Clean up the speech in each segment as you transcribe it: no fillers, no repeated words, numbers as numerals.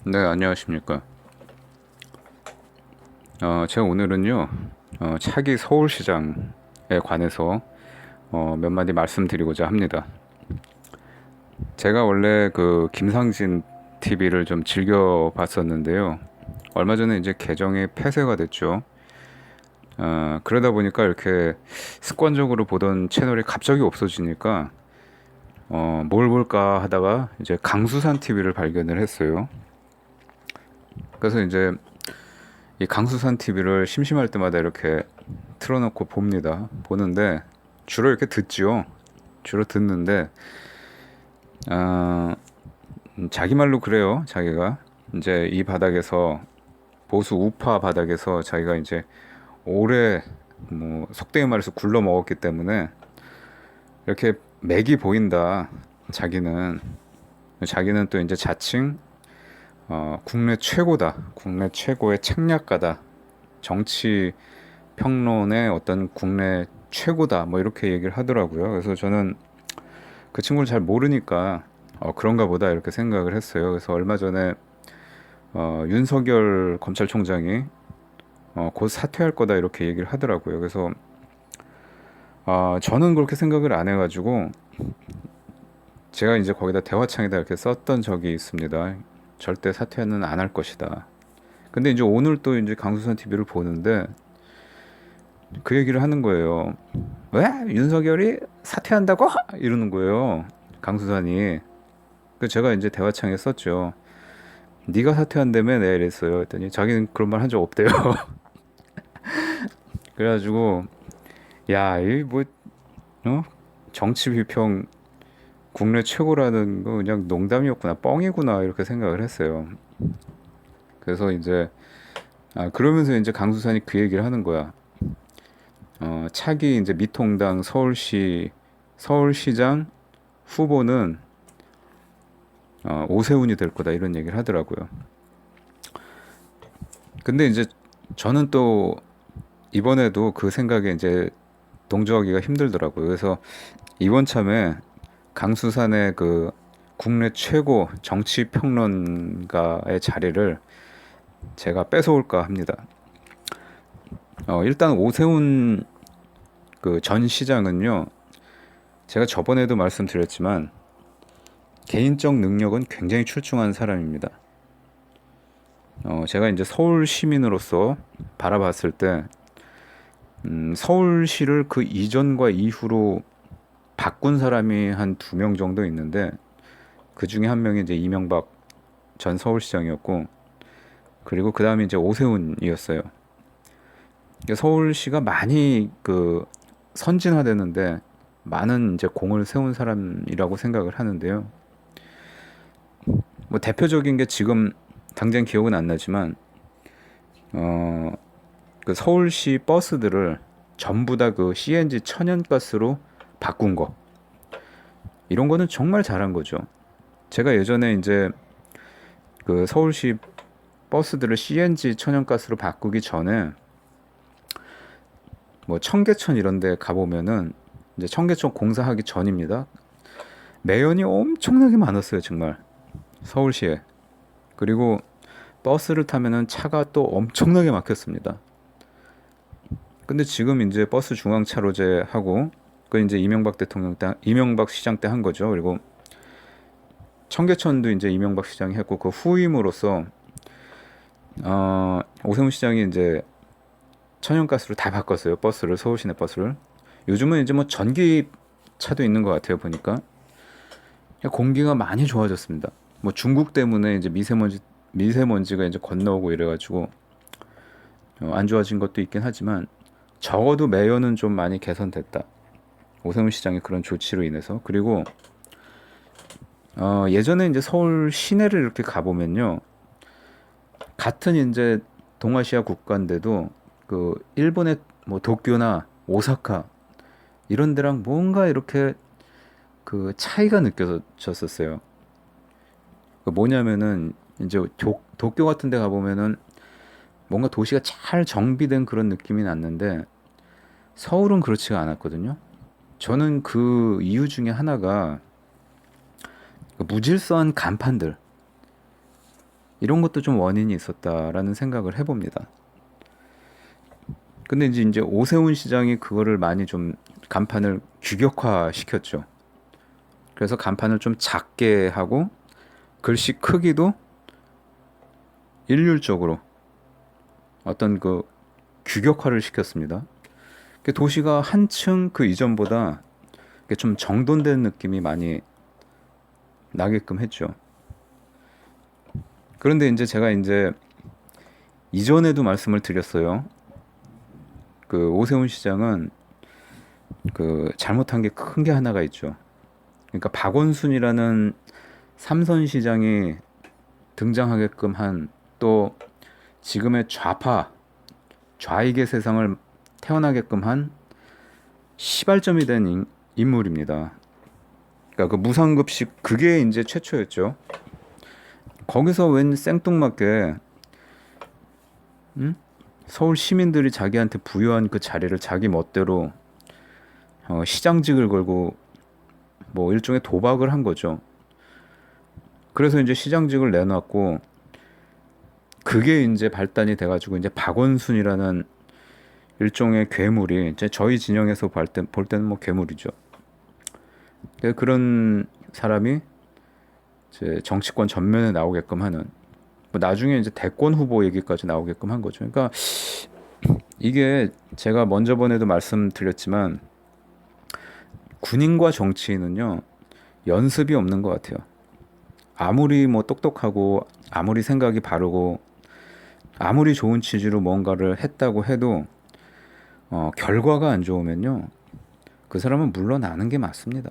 네, 안녕하십니까. 제가 오늘은요, 차기 서울시장에 관해서 몇 마디 말씀드리고자 합니다. 제가 원래 그 김상진 TV를 좀 즐겨 봤었는데요. 얼마 전에 이제 계정이 폐쇄가 됐죠. 그러다 보니까 이렇게 습관적으로 보던 채널이 갑자기 없어지니까, 뭘 볼까 하다가 이제 강수산 TV를 발견을 했어요. 그래서 이제 이 강수산 TV를 심심할 때마다 이렇게 틀어놓고 봅니다. 보는데 주로 이렇게 듣지요. 주로 듣는데 아, 자기 말로 그래요. 자기가 이제 이 바닥에서 보수 우파 바닥에서 자기가 이제 오래 뭐 속되게 말해서 굴러 먹었기 때문에 이렇게 맥이 보인다. 자기는 또 이제 자칭 국내 최고다. 국내 최고의 책략가다. 정치 평론의 어떤 국내 최고다. 뭐 이렇게 얘기를 하더라고요. 그래서 저는 그 친구를 잘 모르니까 그런가 보다 이렇게 생각을 했어요. 그래서 얼마 전에 윤석열 검찰총장이 곧 사퇴할 거다 이렇게 얘기를 하더라고요. 그래서 저는 그렇게 생각을 안 해가지고 제가 이제 거기다 대화창에다 이렇게 썼던 적이 있습니다. 절대 사퇴는 안 할 것이다. 근데 이제 오늘 또 이제 강수선 TV를 보는데 그 얘기를 하는 거예요. 왜? 윤석열이 사퇴한다고? 이러는 거예요. 강수산이. 그 제가 이제 대화창에 썼죠. 네가 사퇴한다며 내가 이랬어요. 했더니 자기는 그런 말 한 적 없대요. 그래가지고 야, 이 뭐 정치 비평 국내 최고라는 거 그냥 농담이었구나, 뻥이구나 이렇게 생각을 했어요. 그래서 이제 그러면서 이제 강수산이 그 얘기를 하는 거야. 차기 이제 미통당 서울시장 후보는 오세훈이 될 거다 이런 얘기를 하더라고요. 근데 이제 저는 또 이번에도 그 생각에 이제 동조하기가 힘들더라고요. 그래서 이번 참에 강수산의 그 국내 최고 정치 평론가의 자리를 제가 뺏어올까 합니다. 일단 오세훈 그 전 시장은요, 제가 저번에도 말씀드렸지만 개인적 능력은 굉장히 출중한 사람입니다. 제가 이제 서울 시민으로서 바라봤을 때 서울시를 그 이전과 이후로 바꾼 사람이 한 두 명 정도 있는데 그 중에 한 명이 이제 이명박 전 서울시장이었고, 그리고 그 다음에 이제 오세훈이었어요. 서울시가 많이 그 선진화되는데 많은 이제 공을 세운 사람이라고 생각을 하는데요. 뭐 대표적인 게 지금 당장 기억은 안 나지만 어, 그 서울시 버스들을 전부 다 그 CNG 천연가스로 바꾼 거, 이런 거는 정말 잘한 거죠. 제가 예전에 이제 그 서울시 버스들을 CNG 천연가스로 바꾸기 전에 뭐 청계천 이런 데 가보면은 이제 청계천 공사하기 전입니다. 매연이 엄청나게 많았어요, 정말. 서울시에. 그리고 버스를 타면은 차가 또 엄청나게 막혔습니다. 근데 지금 이제 버스 중앙차로제 하고, 그 이제 이명박 시장 때 한 거죠. 그리고 청계천도 이제 이명박 시장이 했고, 그 후임으로서 오세훈 시장이 이제 천연가스로 다 바꿨어요. 버스를, 서울 시내 버스를. 요즘은 이제 뭐 전기차도 있는 것 같아요, 보니까. 공기가 많이 좋아졌습니다. 뭐 중국 때문에 이제 미세먼지가 이제 건너오고 이래가지고 안 좋아진 것도 있긴 하지만 적어도 매연은 좀 많이 개선됐다. 오세훈 시장의 그런 조치로 인해서. 그리고 예전에 이제 서울 시내를 이렇게 가보면요, 같은 이제 동아시아 국가인데도 그 일본의 뭐 도쿄나 오사카 이런 데랑 뭔가 이렇게 그 차이가 느껴졌었어요. 그 뭐냐면은 이제 도쿄 같은 데 가보면은 뭔가 도시가 잘 정비된 그런 느낌이 났는데 서울은 그렇지가 않았거든요. 저는 그 이유 중에 하나가 그 무질서한 간판들, 이런 것도 좀 원인이 있었다라는 생각을 해봅니다. 근데 이제 오세훈 시장이 그거를 많이 좀 간판을 규격화 시켰죠. 그래서 간판을 좀 작게 하고 글씨 크기도 일률적으로 어떤 그 규격화를 시켰습니다. 도시가 한층 그 이전보다 좀 정돈된 느낌이 많이 나게끔 했죠. 그런데 이제 제가 이제 이전에도 말씀을 드렸어요. 그 오세훈 시장은 그 잘못한 게 큰 게 하나가 있죠. 그러니까 박원순이라는 삼선 시장이 등장하게끔 한, 또 지금의 좌익의 세상을 태어나게끔 한 시발점이 된 인물입니다. 그러니까 그 무상급식, 그게 이제 최초였죠. 거기서 웬 생뚱맞게 서울 시민들이 자기한테 부여한 그 자리를 자기 멋대로 시장직을 걸고 뭐 일종의 도박을 한 거죠. 그래서 이제 시장직을 내놨고, 그게 이제 발단이 돼가지고 이제 박원순이라는 일종의 괴물이, 이제 저희 진영에서 볼 때는 뭐 괴물이죠. 그런 사람이 이제 정치권 전면에 나오게끔 하는, 뭐 나중에 이제 대권 후보 얘기까지 나오게끔 한 거죠. 그러니까 이게 제가 먼저 번에도 말씀드렸지만, 군인과 정치인은요 연습이 없는 것 같아요. 아무리 뭐 똑똑하고 아무리 생각이 바르고 아무리 좋은 취지로 뭔가를 했다고 해도 결과가 안 좋으면요 그 사람은 물러나는 게 맞습니다.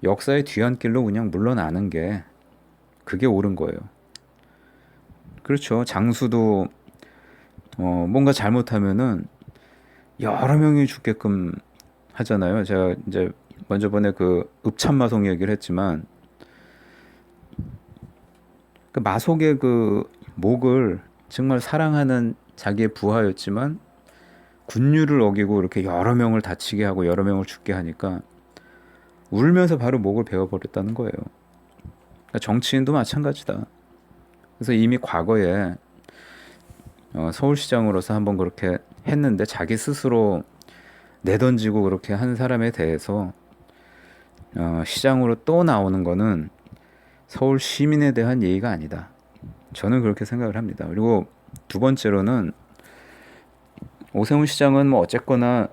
역사의 뒤안길로 그냥 물러나는 게, 그게 옳은 거예요. 그렇죠. 장수도 뭔가 잘못하면은 여러 명이 죽게끔 하잖아요. 제가 이제 먼저 번에 그 읍참마송 얘기를 했지만, 그 마속의 그 목을 정말 사랑하는 자기의 부하였지만 군율을 어기고 이렇게 여러 명을 다치게 하고 여러 명을 죽게 하니까 울면서 바로 목을 베어버렸다는 거예요. 그러니까 정치인도 마찬가지다. 그래서 이미 과거에 서울시장으로서 한번 그렇게 했는데 자기 스스로 내던지고 그렇게 한 사람에 대해서 시장으로 또 나오는 거는 서울 시민에 대한 예의가 아니다. 저는 그렇게 생각을 합니다. 그리고 두 번째로는 오세훈 시장은 뭐 어쨌거나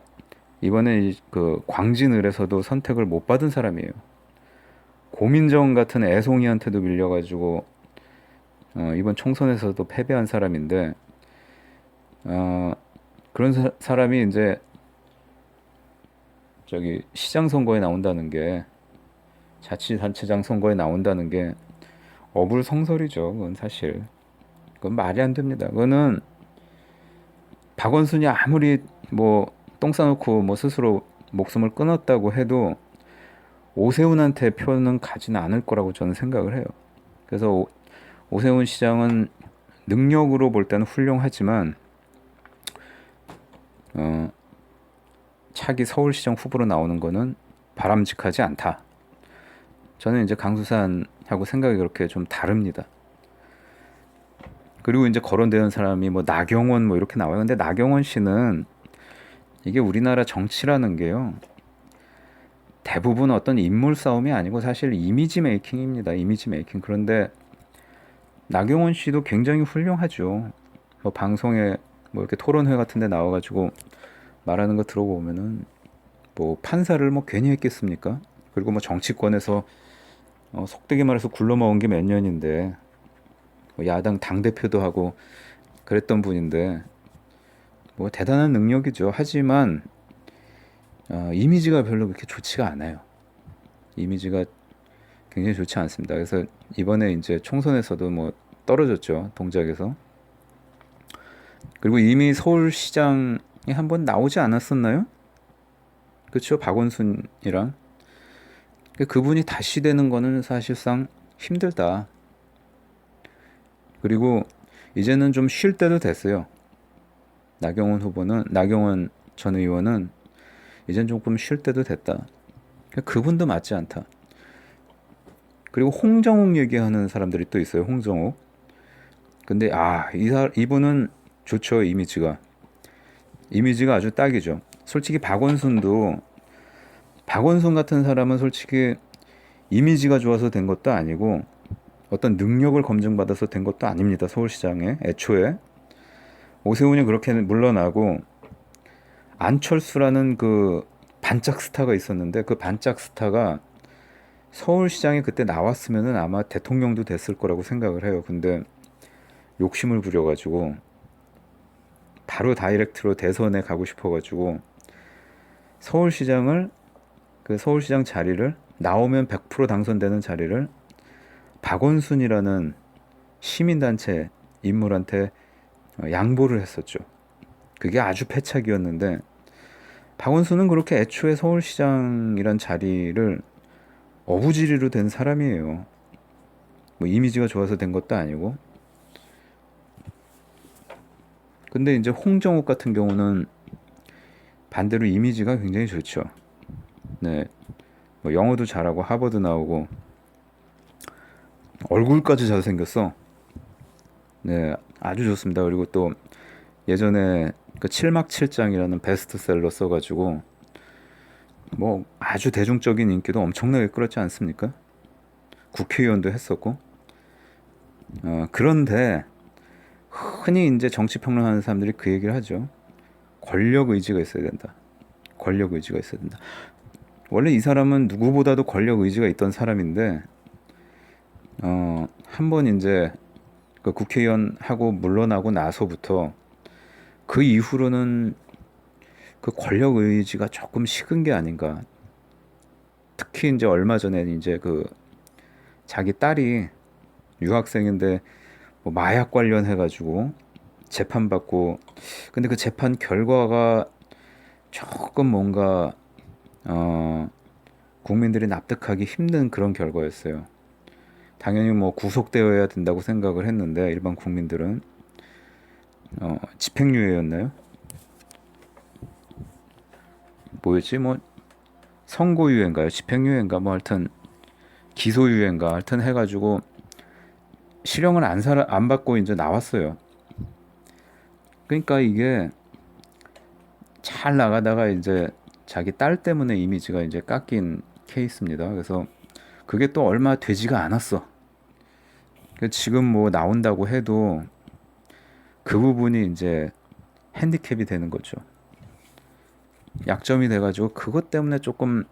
이번에 그 광진을에서도 선택을 못 받은 사람이에요. 고민정 같은 애송이한테도 밀려가지고 이번 총선에서도 패배한 사람인데, 그런 사람이 이제 저기 시장 선거에 나온다는 게, 자치단체장 선거에 나온다는 게 어불성설이죠. 그건 사실 그건 말이 안 됩니다. 그거는 박원순이 아무리 뭐 똥 싸놓고 뭐 스스로 목숨을 끊었다고 해도 오세훈한테 표는 가지는 않을 거라고 저는 생각을 해요. 그래서 오세훈 시장은 능력으로 볼 때는 훌륭하지만 차기 서울시장 후보로 나오는 거는 바람직하지 않다. 저는 이제 강수산하고 생각이 그렇게 좀 다릅니다. 그리고 이제 거론되는 사람이 뭐 나경원 뭐 이렇게 나와요. 근데 나경원 씨는, 이게 우리나라 정치라는 게요, 대부분 어떤 인물 싸움이 아니고 사실 이미지 메이킹입니다. 이미지 메이킹. 그런데 나경원 씨도 굉장히 훌륭하죠. 뭐 방송에 뭐 이렇게 토론회 같은 데 나와가지고 말하는 거 들어보면은 뭐 판사를 뭐 괜히 했겠습니까? 그리고 뭐 정치권에서 속되게 말해서 굴러먹은 게 몇 년인데, 뭐 야당 당대표도 하고 그랬던 분인데 뭐 대단한 능력이죠. 하지만 이미지가 별로 그렇게 좋지가 않아요. 이미지가 굉장히 좋지 않습니다. 그래서 이번에 이제 총선에서도 뭐 떨어졌죠. 동작에서. 그리고 이미 서울시장에 한번 나오지 않았었나요? 그렇죠. 박원순이랑. 그분이 다시 되는 거는 사실상 힘들다. 그리고 이제는 좀 쉴 때도 됐어요. 나경원 전 의원은 이젠 조금 쉴 때도 됐다. 그분도 맞지 않다. 그리고 홍정욱 얘기하는 사람들이 또 있어요. 홍정욱. 근데 이분은 좋죠. 이미지가 아주 딱이죠. 솔직히 박원순 같은 사람은 솔직히 이미지가 좋아서 된 것도 아니고 어떤 능력을 검증받아서 된 것도 아닙니다. 서울시장에 애초에 오세훈이 그렇게 물러나고 안철수라는 그 반짝 스타가 있었는데 그 반짝 스타가 서울시장에 그때 나왔으면은 아마 대통령도 됐을 거라고 생각을 해요. 근데 욕심을 부려가지고 바로 다이렉트로 대선에 가고 싶어가지고 서울시장을 그 서울시장 자리를 나오면 100% 당선되는 자리를 박원순이라는 시민단체 인물한테 양보를 했었죠. 그게 아주 패착이었는데 박원순은 그렇게 애초에 서울시장이란 자리를 어부지리로 된 사람이에요. 뭐 이미지가 좋아서 된 것도 아니고. 근데 이제 홍정욱 같은 경우는 반대로 이미지가 굉장히 좋죠. 네, 뭐 영어도 잘하고 하버드 나오고 얼굴까지 잘생겼어. 네, 아주 좋습니다. 그리고 또 예전에 그 7막 7장이라는 베스트셀러 써가지고 뭐 아주 대중적인 인기도 엄청나게 끌었지 않습니까? 국회의원도 했었고. 그런데 흔히 이제 정치 평론하는 사람들이 그 얘기를 하죠. 권력 의지가 있어야 된다. 권력 의지가 있어야 된다. 원래 이 사람은 누구보다도 권력 의지가 있던 사람인데 한번 이제 그 국회의원 하고 물러나고 나서부터 그 이후로는 그 권력 의지가 조금 식은 게 아닌가. 특히 이제 얼마 전에 이제 그 자기 딸이 유학생인데 뭐 마약 관련해 가지고 재판받고, 근데 그 재판 결과가 조금 뭔가 국민들이 납득하기 힘든 그런 결과였어요. 당연히 뭐 구속되어야 된다고 생각을 했는데 일반 국민들은 집행유예였나요? 뭐였지? 뭐 선고유예인가요? 집행유예인가? 뭐 하여튼 기소유예인가? 하여튼 해가지고 실형을 안 받고 이제 나왔어요. 그러니까 이게 잘 나가다가 이제 자기 딸 때문에 이미지가 이제 깎인 케이스입니다. 그래서 그게 또 얼마 되지가 않았어. 지금 뭐 나온다고 해도 그 부분이 이제 핸디캡이 되는 거죠. 약점이 돼가지고 그것 때문에 조금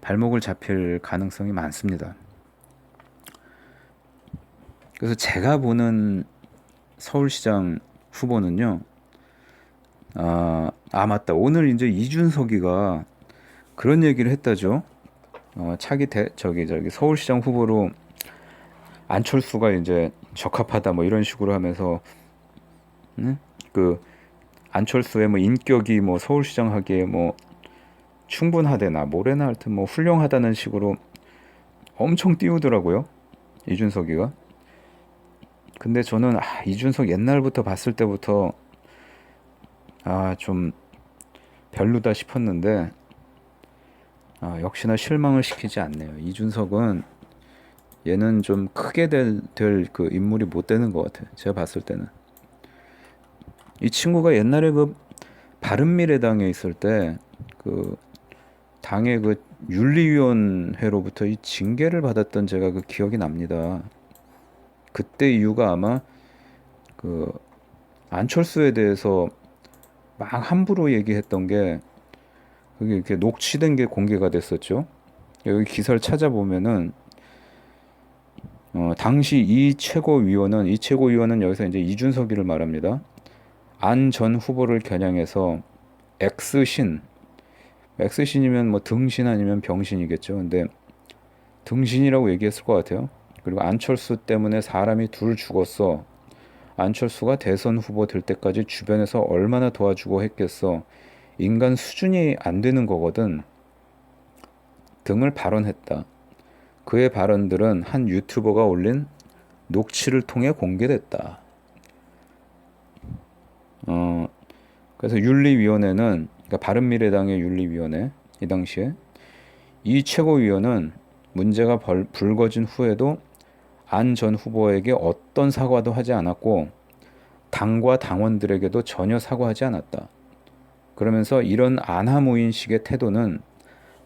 발목을 잡힐 가능성이 많습니다. 그래서 제가 보는 서울시장 후보는요. 맞다. 오늘 이제 이준석이가 그런 얘기를 했다죠. 저기 서울시장 후보로 안철수가 이제 적합하다 뭐 이런 식으로 하면서 그 안철수의 뭐 인격이 뭐 서울시장 하기에 뭐 충분하대나 뭐래나 하여튼 뭐 훌륭하다는 식으로 엄청 띄우더라고요. 이준석이가. 근데 저는 이준석 옛날부터 봤을 때부터 좀 별로다 싶었는데 역시나 실망을 시키지 않네요. 이준석은 얘는 좀 크게 될 그 인물이 못 되는 것 같아요. 제가 봤을 때는. 이 친구가 옛날에 그 바른미래당에 있을 때 그 당의 그 윤리위원회로부터 이 징계를 받았던 제가 그 기억이 납니다. 그때 이유가 아마 그 안철수에 대해서 막 함부로 얘기했던 게 그게 이렇게 녹취된 게 공개가 됐었죠. 여기 기사를 찾아보면은 당시 이 최고위원은 여기서 이제 이준석이를 말합니다. 안 전 후보를 겨냥해서 X신이면 뭐 등신 아니면 병신이겠죠. 근데 등신이라고 얘기했을 것 같아요. 그리고 안철수 때문에 사람이 둘 죽었어. 안철수가 대선 후보 될 때까지 주변에서 얼마나 도와주고 했겠어. 인간 수준이 안 되는 거거든. 등을 발언했다. 그의 발언들은 한 유튜버가 올린 녹취를 통해 공개됐다. 그래서 윤리위원회는, 그러니까 바른미래당의 윤리위원회, 이 당시에 이 최고위원은 문제가 불거진 후에도 안 전 후보에게 어떤 사과도 하지 않았고 당과 당원들에게도 전혀 사과하지 않았다. 그러면서 이런 안하무인식의 태도는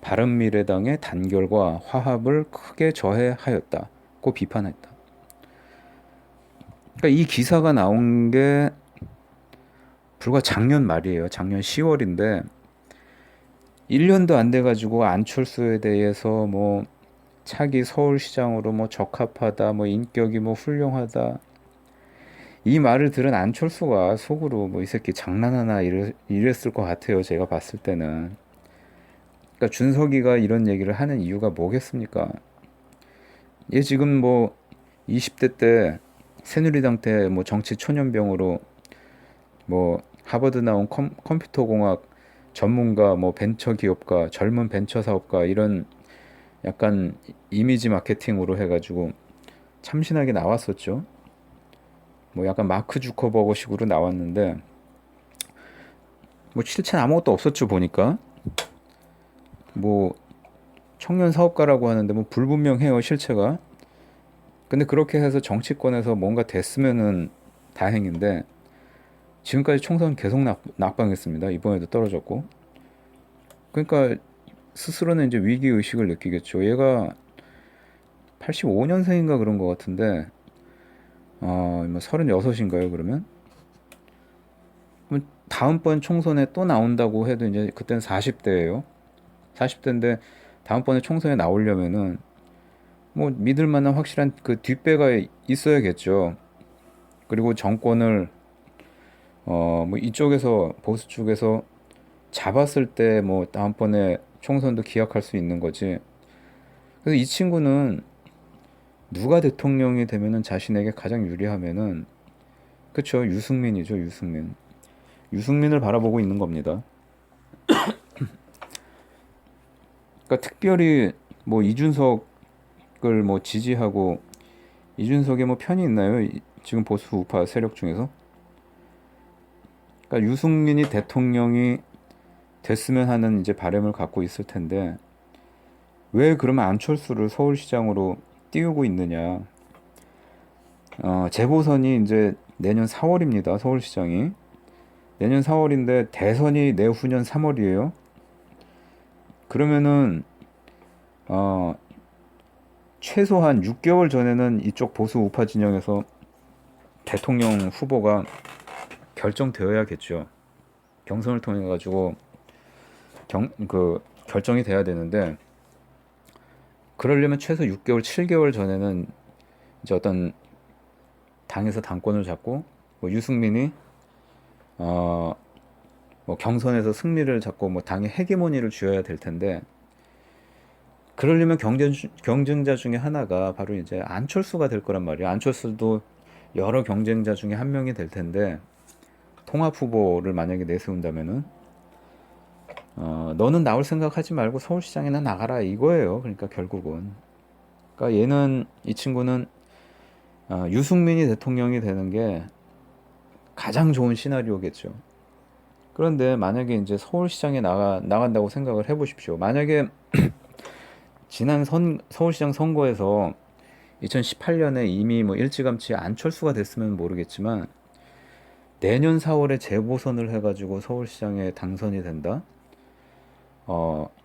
바른미래당의 단결과 화합을 크게 저해하였다고 비판했다. 그러니까 이 기사가 나온 게 불과 작년 말이에요. 작년 10월인데 1년도 안 돼가지고 안철수에 대해서 뭐 차기 서울시장으로 뭐 적합하다, 뭐 인격이 뭐 훌륭하다. 이 말을 들은 안철수가 속으로 뭐 이 새끼 장난하나 이랬을 것 같아요. 제가 봤을 때는. 그러니까 준석이가 이런 얘기를 하는 이유가 뭐겠습니까? 얘 지금 뭐 20대 때 새누리당 때 뭐 정치 초년병으로 뭐 하버드 나온 컴퓨터공학 전문가, 뭐 벤처 기업가, 젊은 벤처 사업가 이런 약간 이미지 마케팅으로 해가지고 참신하게 나왔었죠. 뭐 약간 마크 주커버거식으로 나왔는데 뭐 실체는 아무것도 없었죠 보니까. 뭐 청년 사업가라고 하는데 뭐 불분명해요 실체가. 근데 그렇게 해서 정치권에서 뭔가 됐으면은 다행인데 지금까지 총선 계속 낙방했습니다. 이번에도 떨어졌고. 그러니까 스스로는 이제 위기 의식을 느끼겠죠. 얘가 85년생인가 그런 것 같은데 뭐 36인가요 그러면? 그럼 다음번 총선에 또 나온다고 해도 이제 그때는 40대예요. 40대인데 다음번에 총선에 나오려면은 뭐 믿을 만한 확실한 그 뒷배가 있어야겠죠. 그리고 정권을 뭐 이쪽에서 보수 쪽에서 잡았을 때 뭐 다음번에 총선도 기약할 수 있는 거지. 그래서 이 친구는 누가 대통령이 되면은 자신에게 가장 유리하면은 그쵸 유승민이죠 유승민. 유승민을 바라보고 있는 겁니다. 그러니까 특별히 뭐 이준석을 뭐 지지하고 이준석에 뭐 편이 있나요? 지금 보수 우파 세력 중에서? 그러니까 유승민이 대통령이 됐으면 하는 이제 바람을 갖고 있을 텐데 왜 그러면 안철수를 서울시장으로 띄우고 있느냐? 재보선이 이제 내년 4월입니다. 서울시장이 내년 4월인데 대선이 내후년 3월이에요. 그러면은 어, 최소한 6개월 전에는 이쪽 보수 우파 진영에서 대통령 후보가 결정되어야겠죠. 경선을 통해 가지고 결정이 돼야 되는데 그러려면 최소 6개월, 7개월 전에는 이제 어떤 당에서 당권을 잡고 뭐 유승민이 뭐 경선에서 승리를 잡고 뭐 당의 헤게모니를 쥐어야 될 텐데 그러려면 경쟁자 중에 하나가 바로 이제 안철수가 될 거란 말이에요. 안철수도 여러 경쟁자 중에 한 명이 될 텐데 통합 후보를 만약에 내세운다면은 너는 나올 생각하지 말고 서울시장에나 나가라 이거예요. 그러니까 결국은 그러니까 얘는 이 친구는 유승민이 대통령이 되는 게 가장 좋은 시나리오겠죠. 그런데 만약에 이제 서울시장에 나간다고 생각을 해보십시오. 만약에 지난 서울시장 선거에서 2018년에 이미 뭐 일찌감치 안철수가 됐으면 모르겠지만 내년 4월에 재보선을 해가지고 서울시장에 당선이 된다.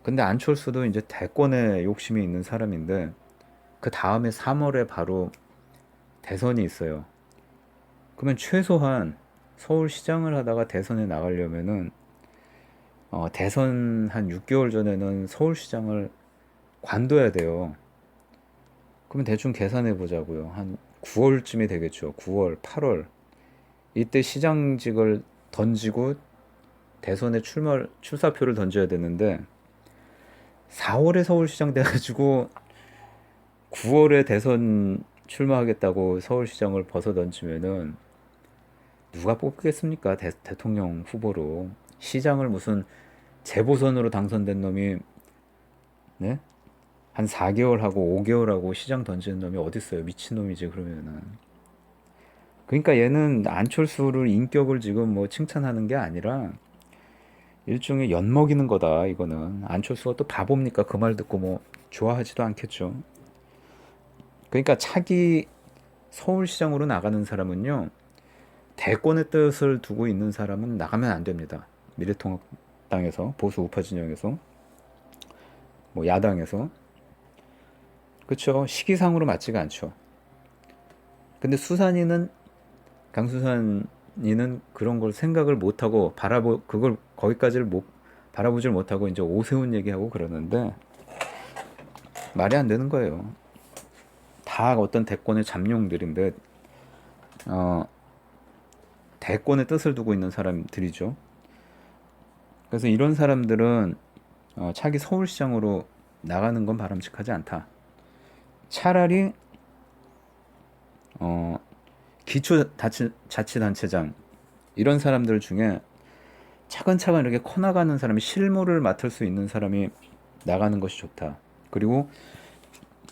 근데 안철수도 이제 대권에 욕심이 있는 사람인데 그 다음에 3월에 바로 대선이 있어요. 그러면 최소한 서울시장을 하다가 대선에 나가려면은 대선 한 6개월 전에는 서울시장을 관둬야 돼요. 그러면 대충 계산해 보자고요. 한 9월쯤이 되겠죠. 9월, 8월. 이때 시장직을 던지고 대선에 출사표를 던져야 되는데 4월에 서울시장 돼가지고 9월에 대선 출마하겠다고 서울시장을 벗어 던지면은 누가 뽑겠습니까? 대통령 후보로. 시장을 무슨 재보선으로 당선된 놈이 네? 한 4개월 하고 5개월 하고 시장 던지는 놈이 어딨어요? 미친놈이지 그러면은. 그러니까 얘는 안철수를 인격을 지금 뭐 칭찬하는 게 아니라 일종의 엿먹이는 거다 이거는. 안철수가 또 바보입니까? 그 말 듣고 뭐 좋아하지도 않겠죠. 그러니까 차기 서울시장으로 나가는 사람은요, 대권의 뜻을 두고 있는 사람은 나가면 안 됩니다. 미래통합당에서, 보수 우파 진영에서, 뭐 야당에서. 그렇죠. 시기상으로 맞지가 않죠. 근데 수산이는, 강수산이는 그런 걸 생각을 못하고 그걸 거기까지를 못 바라보질 못하고 이제 오세훈 얘기하고 그러는데 말이 안 되는 거예요. 다 어떤 대권의 잠룡들인데 대권의 뜻을 두고 있는 사람들이죠. 그래서 이런 사람들은 차기 서울시장으로 나가는 건 바람직하지 않다. 차라리 기초자치단체장 이런 사람들 중에 차근차근 이렇게 커나가는 사람이 실무를 맡을 수 있는 사람이 나가는 것이 좋다. 그리고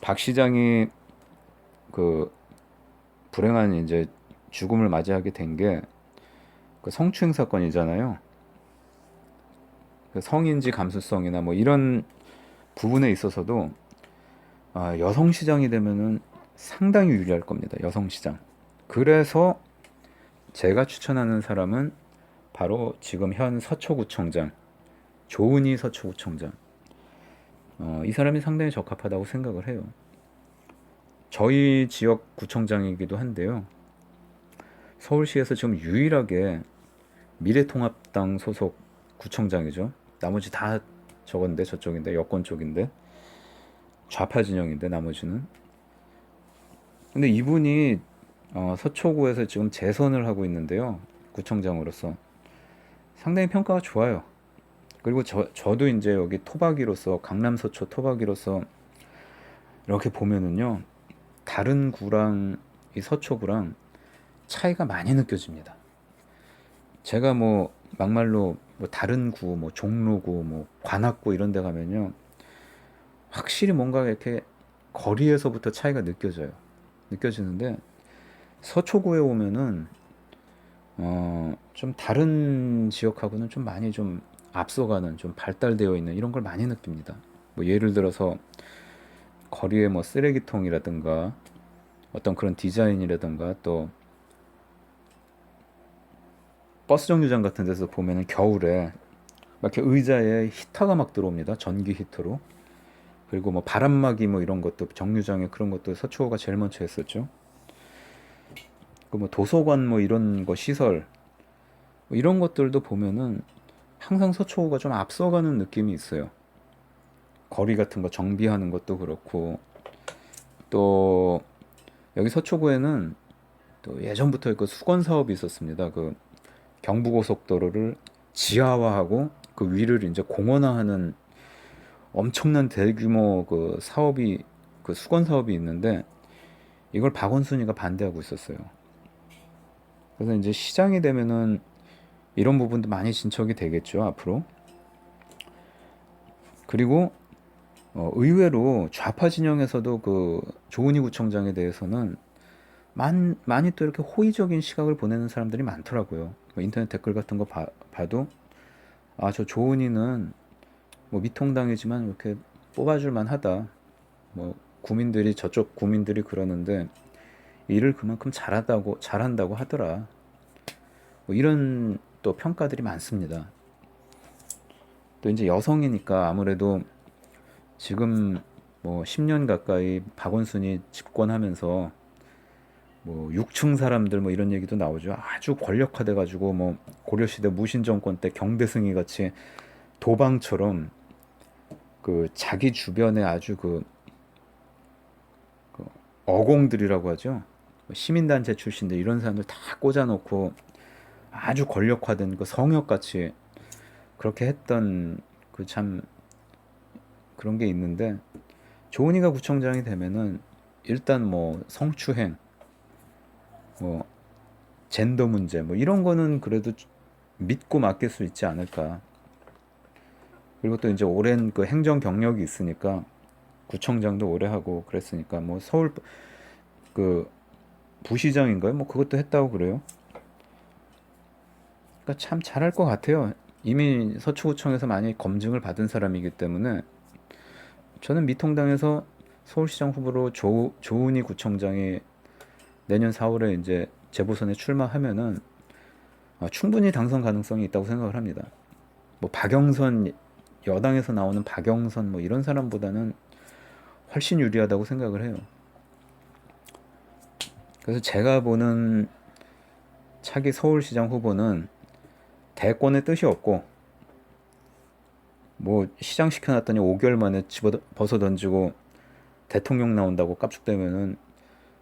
박 시장이 그 불행한 이제 죽음을 맞이하게 된 게 그 성추행 사건이잖아요. 그 성인지 감수성이나 뭐 이런 부분에 있어서도 여성 시장이 되면은 상당히 유리할 겁니다. 여성 시장. 그래서 제가 추천하는 사람은 바로 지금 현 서초구청장 조은희 서초구청장. 이 사람이 상당히 적합하다고 생각을 해요. 저희 지역 구청장이기도 한데요. 서울시에서 지금 유일하게 미래통합당 소속 구청장이죠. 나머지 다 저건데 저쪽인데 여권 쪽인데 좌파 진영인데 나머지는. 근데 이분이 서초구에서 지금 재선을 하고 있는데요. 구청장으로서 상당히 평가가 좋아요. 그리고 저도 이제 여기 토박이로서 강남 서초 토박이로서 이렇게 보면은요. 다른 구랑 이 서초구랑 차이가 많이 느껴집니다. 제가 뭐 막말로 뭐 다른 구, 뭐 종로구, 뭐 관악구 이런 데 가면요. 확실히 뭔가 이렇게 거리에서부터 차이가 느껴져요. 느껴지는데 서초구에 오면은 좀 다른 지역하고는 좀 많이 좀 앞서가는 좀 발달되어 있는 이런 걸 많이 느낍니다. 뭐 예를 들어서 거리에 뭐 쓰레기통이라든가 어떤 그런 디자인이라든가 또 버스 정류장 같은 데서 보면은 겨울에 막 이렇게 의자에 히터가 막 들어옵니다. 전기 히터로. 그리고 뭐 바람막이 뭐 이런 것도 정류장에 그런 것도 서초구가 제일 먼저 했었죠. 그 뭐 도서관 뭐 이런 거 시설 뭐 이런 것들도 보면은 항상 서초구가 좀 앞서가는 느낌이 있어요. 거리 같은 거 정비하는 것도 그렇고 또 여기 서초구에는 또 예전부터 그 수건 사업이 있었습니다. 그 경부고속도로를 지하화하고 그 위를 이제 공원화하는 엄청난 대규모 그 사업이 그 수건 사업이 있는데 이걸 박원순이가 반대하고 있었어요. 그래서 이제 시장이 되면은 이런 부분도 많이 진척이 되겠죠 앞으로. 그리고 의외로 좌파 진영에서도 그 조은희 구청장에 대해서는 많이 또 이렇게 호의적인 시각을 보내는 사람들이 많더라고요. 뭐 인터넷 댓글 같은 거 봐도 저 조은희는 뭐 미통당이지만 이렇게 뽑아줄 만하다. 뭐 구민들이 저쪽 구민들이 그러는데 일을 그만큼 잘한다고 하더라. 뭐 이런 또 평가들이 많습니다. 또 이제 여성이니까 아무래도 지금 뭐 10년 가까이 박원순이 집권하면서 뭐 6층 사람들 뭐 이런 얘기도 나오죠. 아주 권력화돼 가지고 뭐 고려시대 무신정권 때 경대승이 같이 도방처럼 그 자기 주변에 아주 그 어공들이라고 하죠. 시민단체 출신들 이런 사람들 다 꽂아놓고 아주 권력화된 그 성역같이 그렇게 했던 그 참 그런 게 있는데 조은희가 구청장이 되면은 일단 뭐 성추행, 뭐 젠더 문제 뭐 이런 거는 그래도 믿고 맡길 수 있지 않을까. 그리고 또 이제 오랜 그 행정 경력이 있으니까 구청장도 오래 하고 그랬으니까 뭐 서울 그 부시장인가요? 뭐 그것도 했다고 그래요. 그러니까 참 잘할 것 같아요. 이미 서초구청에서 많이 검증을 받은 사람이기 때문에 저는 미통당에서 서울시장 후보로 조은희 구청장이 내년 4월에 이제 재보선에 출마하면은 충분히 당선 가능성이 있다고 생각을 합니다. 뭐 박영선, 여당에서 나오는 박영선 뭐 이런 사람보다는 훨씬 유리하다고 생각을 해요. 그래서 제가 보는 차기 서울시장 후보는 대권의 뜻이 없고, 뭐 시장 시켜놨더니 5개월 만에 벗어 던지고 대통령 나온다고 깝죽대면은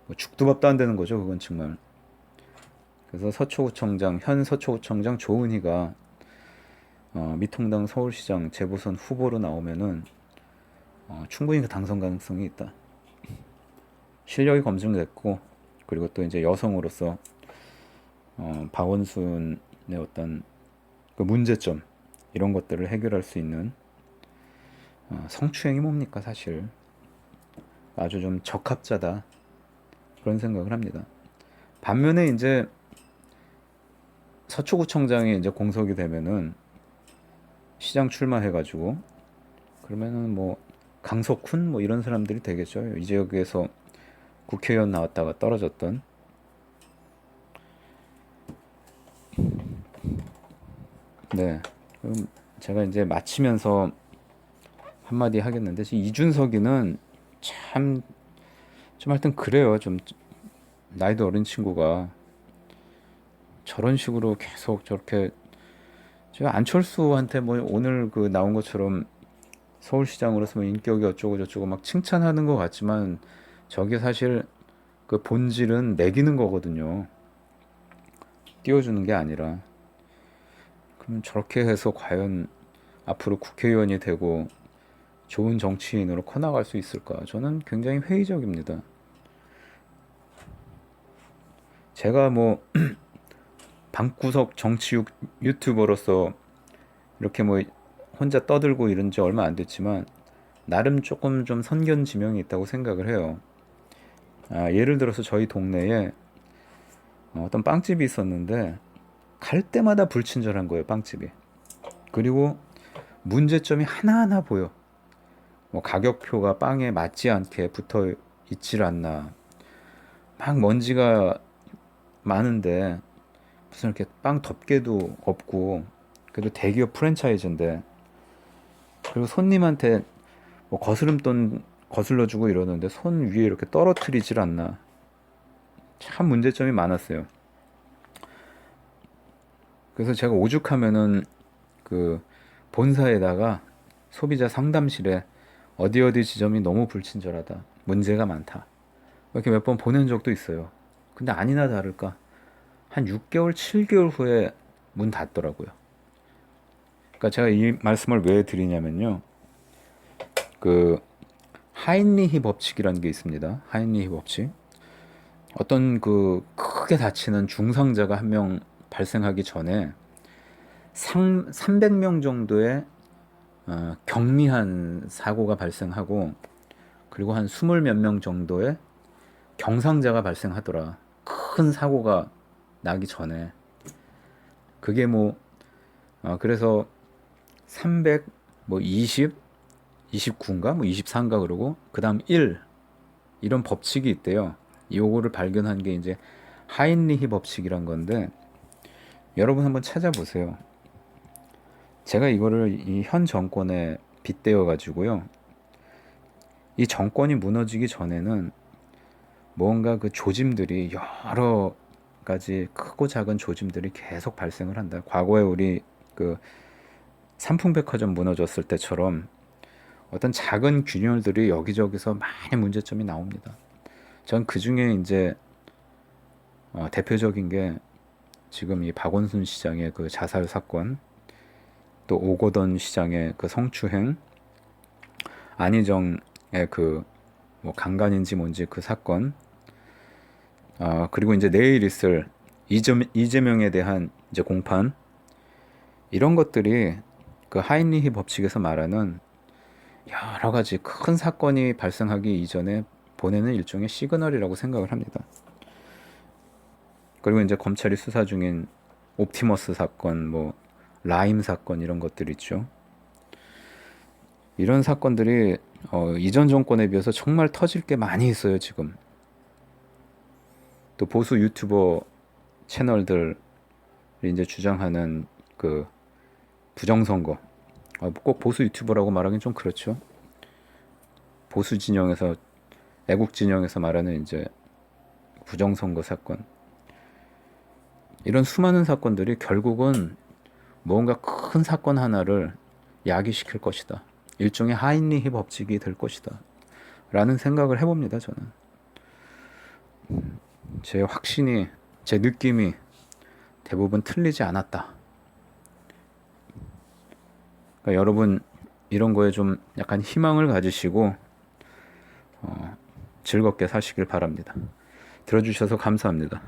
뭐 죽도 밥도 안 되는 거죠, 그건 정말. 그래서 현 서초구청장 조은희가 미통당 서울시장 재보선 후보로 나오면은 충분히 그 당선 가능성이 있다. 실력이 검증됐고, 그리고 또 이제 여성으로서 박원순의 어떤 그 문제점 이런 것들을 해결할 수 있는 성추행이 뭡니까 사실 아주 좀 적합자다 그런 생각을 합니다. 반면에 이제 서초구청장이 이제 공석이 되면은 시장 출마해가지고 그러면은 뭐 강석훈 뭐 이런 사람들이 되겠죠. 이 지역에서 국회의원 나왔다가 떨어졌던. 네. 그럼 제가 이제 마치면서 한마디 하겠는데, 이준석이는 참 좀 하여튼 그래요. 좀 나이도 어린 친구가 저런 식으로 계속 저렇게, 제가 안철수한테 뭐 오늘 그 나온 것처럼 서울시장으로서 뭐 인격이 어쩌고 저쩌고 막 칭찬하는 것 같지만 저게 사실 그 본질은 매기는 거거든요. 띄워주는 게 아니라. 그럼 저렇게 해서 과연 앞으로 국회의원이 되고 좋은 정치인으로 커나갈 수 있을까? 저는 굉장히 회의적입니다. 제가 뭐 방구석 정치 유튜버로서 이렇게 뭐 혼자 떠들고 이런 지 얼마 안 됐지만 나름 조금 좀 선견 지명이 있다고 생각을 해요. 예를 들어서 저희 동네에 어떤 빵집이 있었는데 갈 때마다 불친절한 거예요, 빵집이. 그리고 문제점이 하나하나 보여. 뭐 가격표가 빵에 맞지 않게 붙어 있질 않나. 막 먼지가 많은데 무슨 이렇게 빵 덮개도 없고, 그래도 대기업 프랜차이즈인데, 그리고 손님한테 뭐 거스름돈 거슬러주고 이러는데 손 위에 이렇게 떨어뜨리질 않나. 참 문제점이 많았어요. 그래서 제가 오죽하면은 그 본사에다가 소비자 상담실에 어디 어디 지점이 너무 불친절하다, 문제가 많다, 이렇게 몇 번 보낸 적도 있어요. 근데 아니나 다를까 한 6개월, 7개월 후에 문 닫더라고요. 그러니까 제가 이 말씀을 왜 드리냐면요. 그 하인리히 법칙이라는 게 있습니다. 하인리히 법칙. 어떤 그 크게 다치는 중상자가 한 명 발생하기 전에 300명 정도의 경미한 사고가 발생하고, 그리고 한 20 몇 명 정도의 경상자가 발생하더라. 큰 사고가 나기 전에. 그게 뭐 그래서 300, 뭐 20, 29인가 뭐 24인가 그러고 그다음 1 이런 법칙이 있대요. 요거를 발견한 게 이제 하인리히 법칙이란 건데, 여러분 한번 찾아보세요. 제가 이거를 이 현 정권에 빗대어 가지고요. 이 정권이 무너지기 전에는 뭔가 그 조짐들이 여러 가지 크고 작은 조짐들이 계속 발생을 한다. 과거에 우리 그 삼풍백화점 무너졌을 때처럼 어떤 작은 균열들이 여기저기서 많이 문제점이 나옵니다. 전 그 중에 이제 대표적인 게 지금 이 박원순 시장의 그 자살 사건, 또 오거돈 시장의 그 성추행, 안희정의 그 뭐 강간인지 뭔지 그 사건, 그리고 이제 내일 있을 이재명에 대한 이제 공판, 이런 것들이 그 하인리히 법칙에서 말하는 여러 가지 큰 사건이 발생하기 이전에 보내는 일종의 시그널이라고 생각을 합니다. 그리고 이제 검찰이 수사 중인 옵티머스 사건, 뭐 라임 사건 이런 것들 있죠. 이런 사건들이 이전 정권에 비해서 정말 터질 게 많이 있어요, 지금. 또 보수 유튜버 채널들이 이제 주장하는 그 부정선거. 꼭 보수 유튜버라고 말하긴 좀 그렇죠. 보수 진영에서, 애국 진영에서 말하는 이제 부정선거 사건. 이런 수많은 사건들이 결국은 뭔가 큰 사건 하나를 야기시킬 것이다. 일종의 하인리히 법칙이 될 것이다. 라는 생각을 해봅니다, 저는. 제 확신이, 제 느낌이 대부분 틀리지 않았다. 그러니까 여러분, 이런 거에 좀 약간 희망을 가지시고 즐겁게 사시길 바랍니다. 들어주셔서 감사합니다.